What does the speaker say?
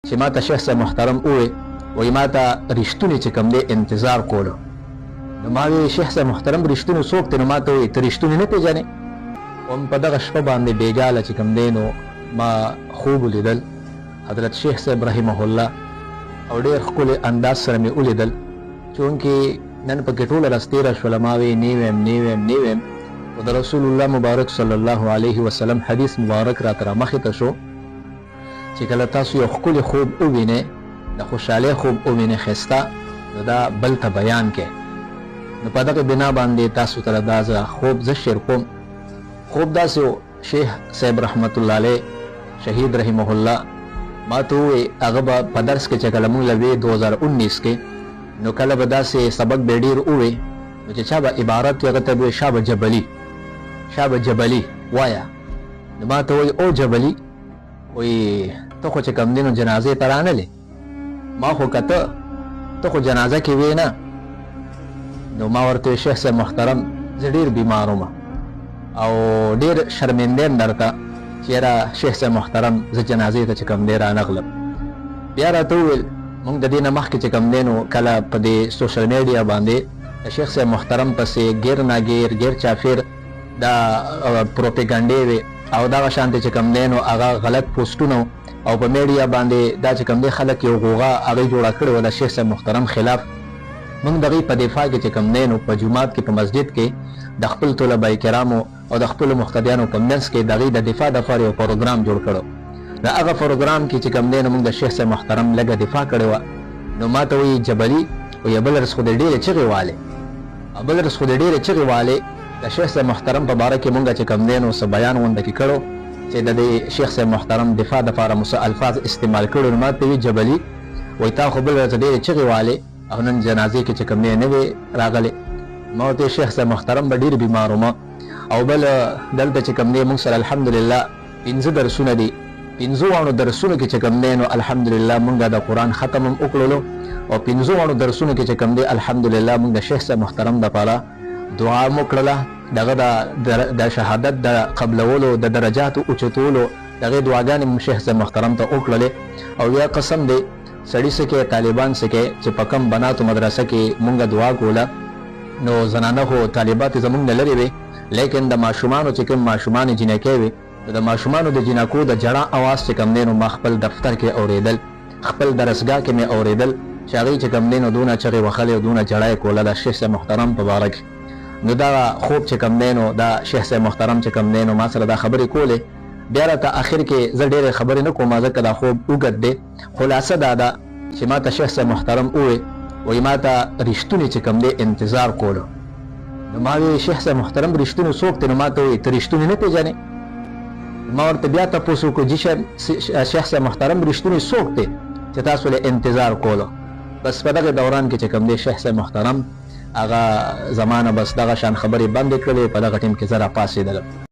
چې ما ته شیخ صاحب محترم ووی وایي ما ته رښتونی چې کوم دی انتظار کولو. نو ما وی شیخ صاحب محترم رښتونی څوک دی؟ نو ما ته وایي ته رښتونی نه پېژنې. هم په دغه شپه باندې بېګاله چې کوم دی نو ما خوب ولیدل حضرت شیخ صاحب رحمه الله او ډېر ښکلی انداز سره مې ولیدل. چونکې نن پکې ټوله ورځ تېره شوله ما وی نه ویم خو د رسول الله مبارک صلی الله علیه وسلم حدیث مبارک راته رامخې ته شو چې کله تاسو یو ښکلی خوب ووینئ د خوشحالۍ خوب ووینئ ښایسته نو دا بل ته بیان کړئ. نو په دغه بنا باندې تاسو ته دا خوب زه شیر کوم. خوب داسې و شیخ صاحب رحمت الله علیه شهید رحمه الله ما ته ووی هغه به په درس کې چې کله موږ لوی 2019 کې نو کله به داسې سبق به ډېر ووی نو چې چا به عبارت وي هغه ته به وایي شابه جبلي وایه. نو ما ته وایي او جبلي وایي ته خو چې کوم دی نو جنازې ته رانلې. ما خو کته ته خو جنازه کې وې نه. نو ما ورته شیخ صاحب محترم زه ډېر بیمار وم او ډېر شرمنده یم درته چې یاره شیخ صاحب محترم زه جنازې ته چې کوم دی رانغلم. بیا راته وویل مونږ د دې نه مخکې چې کوم دی نو کله په دې سوشل میډیا باندې د شیخ صاحب محترم پسې ګیر ناګیر ګیر چافیر دا پروپیګنډې وې او دغه شانتې چې کوم دی نو هغه غلط پوسټونه او په میډیا باندې دا چې کوم دی خلک یو غوغا هغې جوړه کړې وه د شیخ صاحب محترم خلاف. مونږ د هغې په دفاع کې چې کوم دی نو په جومات کې په مسجد کې د خپل طلبه کرامو او د خپلو مقتدیانو په منځ کې د هغې د دفاع دپاره یو پروګرام جوړ کړو. د هغه پروګرام کې چې کوم دی نو مونږ د شیخ صاحب محترم لږه دفاع کړې وه. نو ما ته وایي جبلي وایي بل رس خو د ډېرې چغې والې د شیخ صاحب محترم په باره کې مونږ چې کوم دی نو څه بیان غونډه کې کړو چې د دې شیخ صاحب محترم دفاع دپاره مو څه الفاظ استعمال کړو. نو ما ته وایي جبلي وایي تا خو بل ورځ ډېرې چغې والې او نن جنازې کې چې کوم دی نه وې راغلې. ما ورته شیخ صاحب محترم به ډېر بیمار وم او بل دلته چې کوم دی مونږ سره الحمدلله 5 درسونه دي. 5 درسونو کې چې کوم دی نو الحمدلله مونږ د قرآن ختم هم وکړلو او 5 درسونو کې چې کوم دی الحمدلله مونږ د شیخ صاحب محترم دپاره دعا هم وکړله. دغه د شهادت د قبلولو د درجاتو اوچتولو دغې دعاګانې مونږ شیخ صاحب محترم ته وکړلې. او یا قسم دی سړي څه کې طالبان څه کې چې په کم بناتو مدرسه کې مونږ دعا کوله نو زنانه خو طالبات زمونږ نه لرې وې لیکن د ماشومانو چې کوم ماشومانې جینکۍ وې د ماشومانو د جینکو د جړا اواز چې کوم دی نو ما خپل دفتر کې اورېدل خپل درسګاه کې مې اورېدل چې هغې چې کوم دی نو دونه چغې وهلې او دونه جړا یې کوله د شیخ صاحب محترم په باره کې. نو دا خوب چې کوم دی نو دا شیخ صاحب محترم چې کوم دی نو ما سره دا خبرې کولې. بیا راته اخر کې زه ډېرې خبرې نه کوم ځکه دا خوب اوږد دی. خلاصه دا ده چې ما ته شیخ صاحب محترم ووی وایي ما ته رښتونی چې کوم دی انتظار کولو. نو ما وی شیخ صاحب محترم رښتونی څوک دی؟ نو ما ته وایي ته رښتونی نه پېژنې. ما ورته بیا تپوس وکړو جي شیخ صاحب محترم رښتونی څوک دی چې تاسو له انتظار کولو؟ بس په دغه دوران کې چې کوم دی شیخ صاحب محترم هغه زمانه بس دغه شان خبرې بندې کړلې. په دغه ټیم کې زه راپاڅېدلم.